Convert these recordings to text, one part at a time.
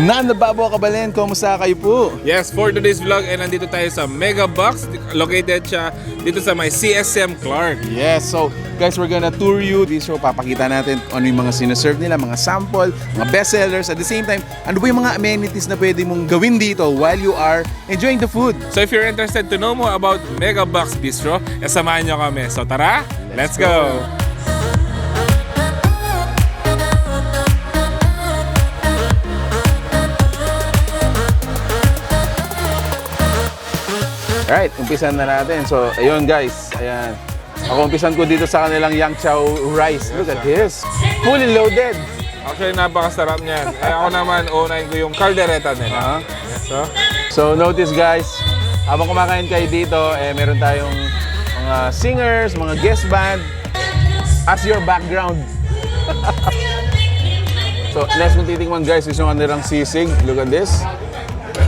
Nanababo Kabalen, kumusta kayo po? Yes, for today's vlog ay nandito tayo sa Mega Box. Located siya dito sa may CSM Clark. Yes, so guys, we're gonna tour you. This show, papakita natin ano yung mga sinaserve nila, mga sample, mga bestsellers. At the same time, ano ba yung mga amenities na pwede mong gawin dito while you are enjoying the food. So if you're interested to know more about Mega Box Bistro, samahan nyo kami. So tara, let's go! Alright, umpisan na natin. So, ayun guys, ayan. Ako umpisan ko dito sa kanilang Yang Chow Rice. Look at this. Fully loaded. Actually, napakasarap niyan. Ako naman, unahin ko yung caldereta nila. So, notice guys, habang kumakain kayo dito, meron tayong mga singers, mga guest band as your background. So, next kung titingnan guys, is yung kanilang sisig. Look at this.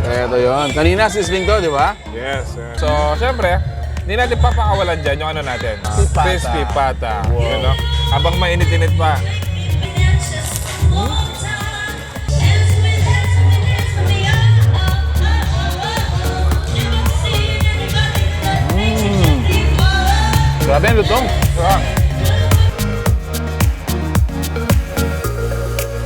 Eto yun. Kanina sisling to, di ba? Yes. So, syempre, hindi natin papakawalan dyan yung ano natin. Crispy pata. Wow. You know? Habang mainit-init pa. Grabe ang lutong.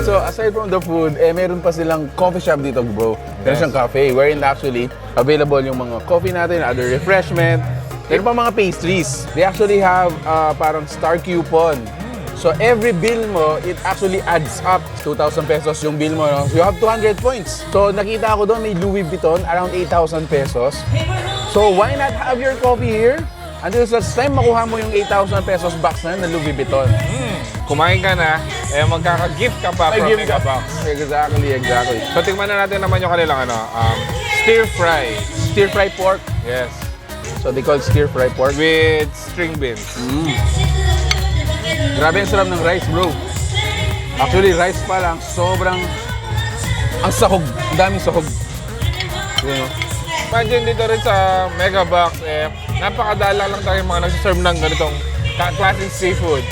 So, aside from the food, meron pa silang coffee shop dito, bro. Meron siyang cafe wherein actually available yung mga coffee natin, other refreshment. Meron pa mga pastries. They actually have parang star coupon. So, every bill mo, it actually adds up. 2,000 pesos yung bill mo, no? You have 200 points. So, nakita ko doon, may Louis Vuitton, around 8,000 pesos. So, why not have your coffee here? Until such time, makuha mo yung 8,000 pesos box na Louis Vuitton. Kumain ka na, magkaka-gift ka pa from Mega Box. Exactly. So, tingnan na natin naman yung kanilang stir fry. Stir fry pork. Yes. So, they call it stir fry pork. With string beans. Grabe ang sarap ng rice, bro. Actually, rice pa lang, sobrang ang sahog. Ang daming sahog. You know? Imagine dito rin sa Mega Box, napakadala lang tayo mga nagsiserve ng ganitong klaseng seafood.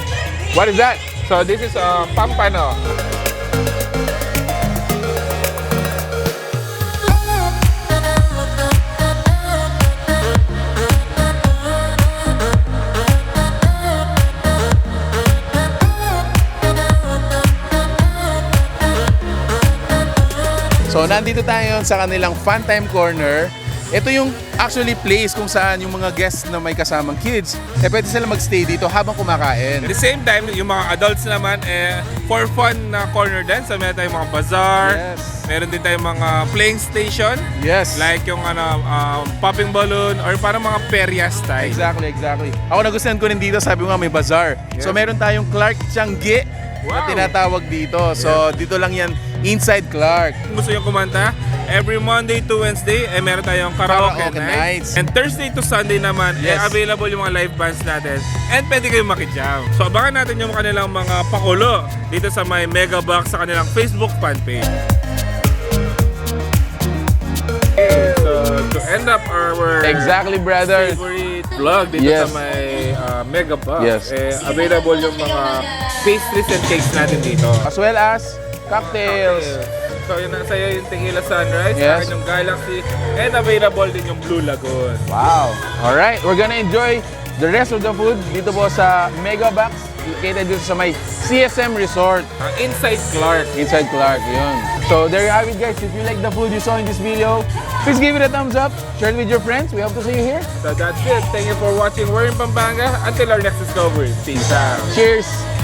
What is that? So this is pampano. So, nandito tayo sa kanilang Fun Time Corner. Ito yung actually place kung saan yung mga guests na may kasamang kids, pwede sila magstay dito habang kumakain. At the same time, yung mga adults naman, for fun na corner din. So meron tayong mga bazaar, Yes. meron din tayong mga playing station, Yes. like yung popping balloon, or parang mga perya style. Exactly. Ako nagustuhan ko rin dito, sabi ko nga may bazaar. So, meron tayong Clark Changi na Wow. tinatawag dito. So, dito lang yan, inside Clark. Kung gusto nyo kumanta, every Monday to Wednesday, meron tayong karaoke Karaoke nights. nights. And Thursday to Sunday naman, Yes. available yung mga live bands natin. And pwede kayong makijam. So abangan natin yung kanilang mga pakulo dito sa may Mega Box sa kanilang Facebook fan page. So to end up our Exactly, brother. favorite vlog dito Yes. sa may Mega Box, Yes. available yung mga pastries and cakes natin dito. As well as cocktails. So yun nasa iyo yung Tequila Sunrise, Yes. sa akin yung Galaxy, and available din yung Blue Lagoon. Wow! Alright, we're gonna enjoy the rest of the food dito po sa Mega Box, located dito sa may CSM Resort. Inside Clark. Inside Clark, yun. So there you have it guys. If you like the food you saw in this video, please give it a thumbs up, share it with your friends. We hope to see you here. So that's it. Thank you for watching. We're in Pampanga. Until our next discovery. Peace out. Cheers!